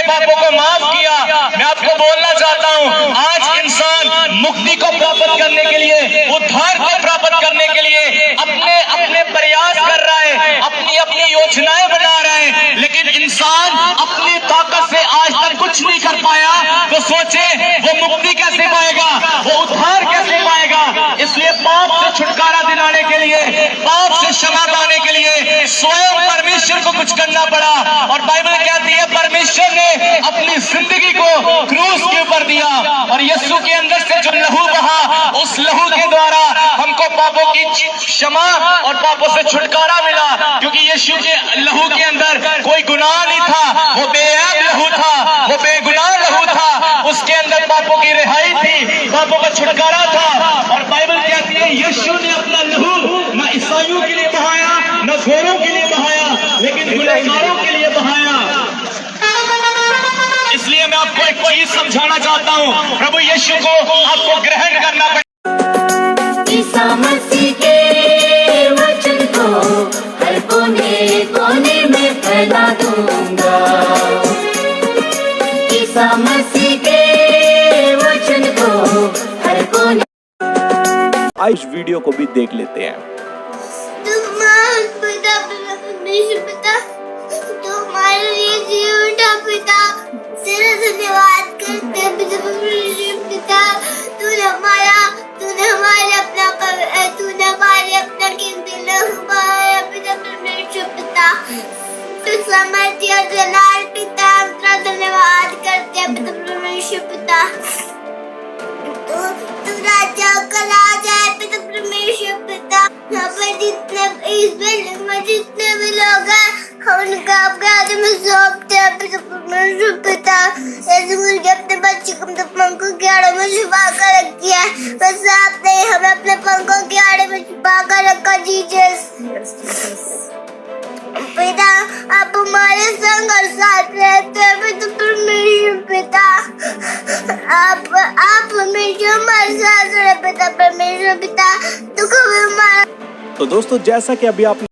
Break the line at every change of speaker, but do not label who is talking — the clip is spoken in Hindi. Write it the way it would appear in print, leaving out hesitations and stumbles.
पापों को माफ किया। मैं आपको बोलना चाहता हूँ, आज इंसान मुक्ति को प्राप्त करने के लिए, उद्धार को प्राप्त करने के लिए अपने अपने प्रयास कर रहा है, अपनी अपनी योजनाएं बना रहा है, लेकिन इंसान अपनी ताकत से आज तक कुछ नहीं कर पाया। तो सोचे वो मुक्ति कैसे पाएगा, वो उद्धार कैसे पाएगा। इसलिए पाप से छुटकारा दिलाने के लिए, पाप से क्षमा पाने के लिए स्वयं परमेश्वर को कुछ करना पड़ा। और बाइबल कहती है परमेश्वर ने अपनी जिंदगी को क्रूस के ऊपर दिया, और यीशु के अंदर से जो लहू बहा, उस लहू के द्वारा हमको पापों की क्षमा और पापों से छुटकारा मिला। क्योंकि यीशु के लहू के अंदर कोई गुनाह नहीं था, वो बेऐब लहू था, वो बेगुनाह लहू था। उसके अंदर पापों की रिहाई थी, पापों का छुटकारा था। और बाइबल कहती है यीशु ने अपना लहू न ईसाइयों के लिए बहाया, न गोरों के लिए बहाया, लेकिन गुनहगारों के लिए बहाया। इसलिए मैं आपको एक चीज समझाना चाहता हूँ, प्रभु यीशु को आपको ग्रहण करना पड़ेगा।
ईसा मसीह के वचन को हर कोने कोने में फैला दूंगा। ईसा मसीह के वचन को हर कोने।
इस वीडियो को भी देख लेते हैं।
तुम्हारे लिए जीवन पिता, तेरा धन्यवाद करते हैं पिता। तूने हमारे अपना कीमती लहू बहाया पिता परमेश्वर पिता। तू समर्थी और जलाल पिता, तेरा धन्यवाद करते हैं पिता परमेश्वर पिता। तू राजा का राजा है पिता परमेश्वर पिता। यहाँ पर जितने इस बिल्डिंग में जितने भी लोग हैं, उनका आपके हाथ में सौंपते हैं पिता परमेश्वर पिता। ऐसे मुझे अपने बच्चे को अपने पंखों के आड़े में छुपा कर रखी है, बस आपने हमें अपने पंखों के आड़े में छुपा कर रखा जीसस। पिता आप हमारे संग और साथ रहते हैं पिता परमेश्वर पिता। आप हमेशा हमारे साथ रहे पिता परमेश्वर पिता। तो कभी हमारा।
तो दोस्तों जैसा कि अभी आप